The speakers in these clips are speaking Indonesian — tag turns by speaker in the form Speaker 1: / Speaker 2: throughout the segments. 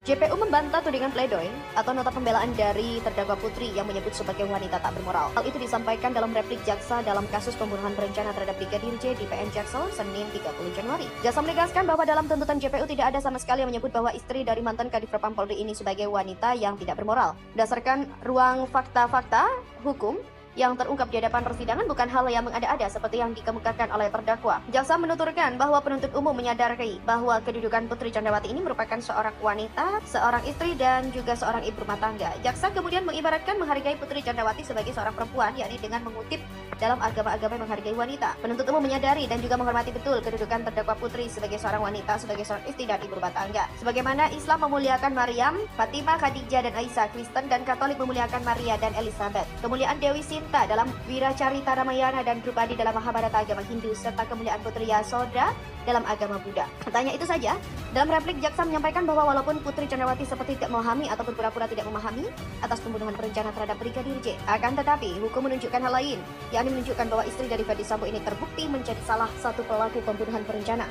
Speaker 1: JPU membantah tudingan pledoi atau nota pembelaan dari terdakwa Putri yang menyebut sebagai wanita tak bermoral. Hal itu disampaikan dalam replik jaksa dalam kasus pembunuhan berencana terhadap Brigadir J di PN Jaksel Senin 30 Januari. Jaksa menegaskan bahwa dalam tuntutan JPU tidak ada sama sekali yang menyebut bahwa istri dari mantan Kadif Propam Polri ini sebagai wanita yang tidak bermoral. Berdasarkan ruang fakta-fakta hukum yang terungkap di hadapan persidangan bukan hal yang mengada-ada seperti yang dikemukakan oleh terdakwa. Jaksa menuturkan bahwa penuntut umum menyadari bahwa kedudukan Putri Chandrawati ini merupakan seorang wanita, seorang istri, dan juga seorang ibu rumah tangga. Jaksa kemudian mengibaratkan menghargai Putri Chandrawati sebagai seorang perempuan, yakni dengan mengutip dalam agama-agama yang menghargai wanita. Penuntut umum menyadari dan juga menghormati betul kedudukan terdakwa Putri sebagai seorang wanita, sebagai seorang istri dan ibu rumah tangga. Sebagaimana Islam memuliakan Maryam, Fatimah, Khadijah, dan Aisyah, Kristen dan Katolik memuliakan Maria dan Elizabeth. Kemuliaan Dewi Sinta dalam Wiracarita Ramayana dan Drupadi dalam Mahabharata agama Hindu, serta kemuliaan Putri Yasodha dalam agama Buddha. Tanya itu saja, dalam replik jaksa menyampaikan bahwa walaupun Putri Chandrawati seperti tidak memahami atau berpura-pura tidak memahami atas pembunuhan berencana terhadap Brigadir J, akan tetapi hukum menunjukkan hal lain, yakni menunjukkan bahwa istri dari Ferdy Sambo ini terbukti menjadi salah satu pelaku pembunuhan berencana.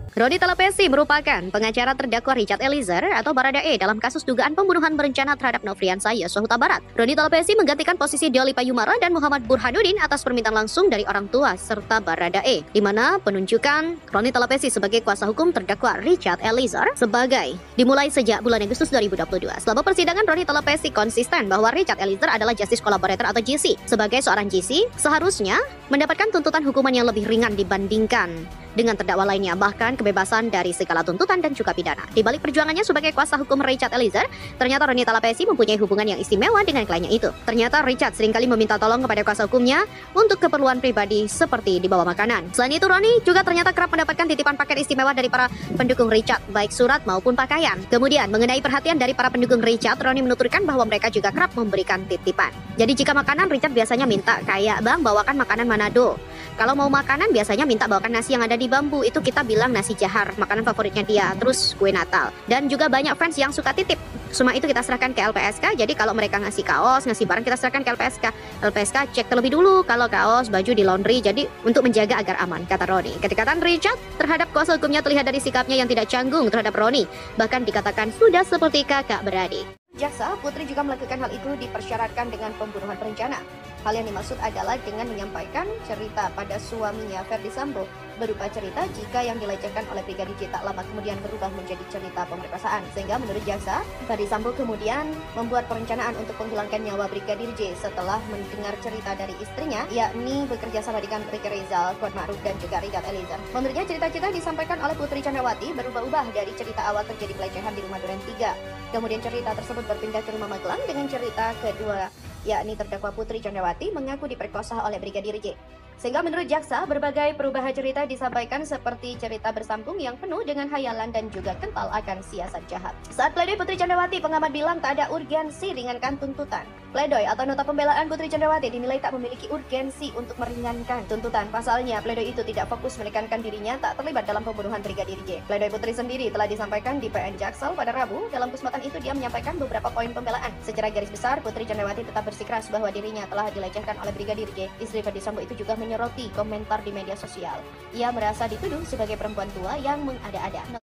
Speaker 1: Roni Talapesi merupakan pengacara terdakwa Richard Eliezer atau Baradae dalam kasus dugaan pembunuhan berencana terhadap Nofriansah Yosua Huta Barat. Roni Talapesi menggantikan posisi Doli Payumara dan Muhammad Burhanuddin atas permintaan langsung dari orang tua serta Baradae, di mana penunjukan Roni Talapesi sebagai kuasa hukum terdakwa Richard Eliezer sebagai dimulai sejak bulan Agustus 2022. Selama persidangan, Roni Talapesi konsisten bahwa Richard Eliezer adalah justice collaborator atau JC. Sebagai seorang JC, seharusnya mendapatkan tuntutan hukuman yang lebih ringan dibandingkan dengan terdakwa lainnya, bahkan kebebasan dari segala tuntutan dan juga pidana. Di balik perjuangannya sebagai kuasa hukum Richard Eliezer, ternyata Roni Talapesi mempunyai hubungan yang istimewa dengan kliennya itu. Ternyata Richard seringkali meminta tolong kepada kuasa hukumnya untuk keperluan pribadi seperti dibawa makanan. Selain itu, Roni juga ternyata kerap mendapatkan titipan paket istimewa dari para pendukung Richard, baik surat maupun pakaian. Kemudian, mengenai perhatian dari para pendukung Richard, Roni menuturkan bahwa mereka juga kerap memberikan titipan. Jadi jika makanan, Richard biasanya minta kayak, "Bang, bawakan makanan Manado." Kalau mau makanan, biasanya minta bawakan nasi yang ada di bambu, itu kita bilang nasi jahar, makanan favoritnya dia, terus kue Natal. Dan juga banyak fans yang suka titip. Semua itu kita serahkan ke LPSK, jadi kalau mereka ngasih kaos, ngasih barang, kita serahkan ke LPSK. LPSK cek terlebih dulu kalau kaos, baju di laundry, jadi untuk menjaga agar aman, kata Roni. Kedekatan Richard terhadap kuasa hukumnya terlihat dari sikapnya yang tidak canggung terhadap Roni, bahkan dikatakan sudah seperti kakak beradik. Jaksa, Putri juga melakukan hal itu dipersyaratkan dengan pembunuhan berencana. Hal yang dimaksud adalah dengan menyampaikan cerita pada suaminya Ferdy Sambo berupa cerita jika yang dilecehkan oleh Brigadir J tak lama kemudian berubah menjadi cerita pemerkosaan. Sehingga menurut jaksa, Ferdy Sambo kemudian membuat perencanaan untuk menghilangkan nyawa Brigadir J setelah mendengar cerita dari istrinya, yakni bekerja sama dengan Ricky Rizal, Kuat Ma'ruf, dan juga Richard Eliezer. Menurutnya cerita-cerita disampaikan oleh Putri Chandrawati berubah-ubah dari cerita awal terjadi pelecehan di rumah Duren 3. Kemudian cerita tersebut berpindah ke rumah Magelang dengan cerita kedua, yakni terdakwa Putri Chandrawati mengaku diperkosa oleh Brigadir J. Sehingga menurut jaksa, berbagai perubahan cerita disampaikan seperti cerita bersambung yang penuh dengan khayalan dan juga kental akan siasat jahat. Saat pledoi Putri Chandrawati, pengamat bilang tak ada urgensi ringankan tuntutan. Pledoi atau nota pembelaan Putri Chandrawati dinilai tak memiliki urgensi untuk meringankan tuntutan. Pasalnya, pledoi itu tidak fokus menekankan dirinya tak terlibat dalam pembunuhan Brigadir J. Pledoi Putri sendiri telah disampaikan di PN Jaksel pada Rabu. Dalam kesempatan itu, dia menyampaikan beberapa poin pembelaan. Secara garis besar, Putri Chandrawati tetap bersikeras bahwa dirinya telah dilecehkan oleh Brigadir J. Istri Ferdy Sambo itu juga menyoroti komentar di media sosial. Ia merasa dituduh sebagai perempuan tua yang mengada-ada.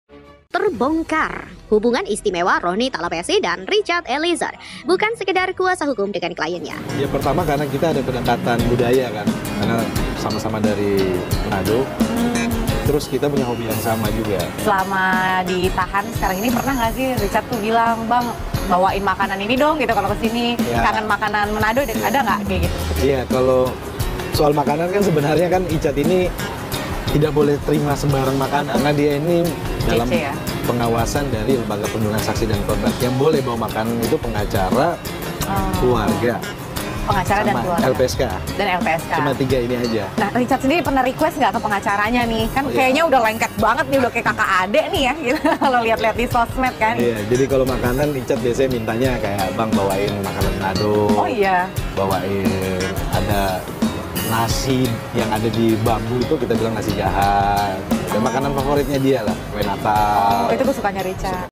Speaker 1: Terbongkar hubungan istimewa Roni Talapesi dan Richard Eliezer, bukan sekedar kuasa hukum dengan kliennya.
Speaker 2: Ya pertama karena kita ada kedekatan budaya kan, karena sama-sama dari Manado. Terus kita punya hobi yang sama juga.
Speaker 3: Selama ditahan sekarang ini pernah nggak sih Richard tuh bilang, "Bang, bawain makanan ini dong," gitu kalau kesini, ya. Kangen makanan Manado, ya. Ada nggak kayak gitu?
Speaker 2: Iya, kalau soal makanan kan sebenarnya kan Icat ini tidak boleh terima sembarang makanan karena dia ini dalam
Speaker 3: ya?
Speaker 2: Pengawasan dari lembaga perlindungan saksi dan korban. Yang boleh bawa makanan itu pengacara, keluarga,
Speaker 3: pengacara dan keluarga,
Speaker 2: LPSK.
Speaker 3: Dan LPSK.
Speaker 2: Cuma 3 ini aja.
Speaker 3: Nah, Richard sendiri pernah request nggak ke pengacaranya nih? Kan kayaknya udah lengket banget nih, udah kayak kakak adek nih ya, gitu. Kalau lihat-lihat di sosmed kan.
Speaker 2: Iya, jadi kalau makanan Richard biasanya mintanya kayak, "Bang, bawain makanan Manado."
Speaker 3: Oh iya.
Speaker 2: Bawain ada nasi yang ada di bambu itu kita bilang nasi jahat. Dan makanan favoritnya dia lah, kue Natal.
Speaker 3: Oh, itu kesukaannya Richard.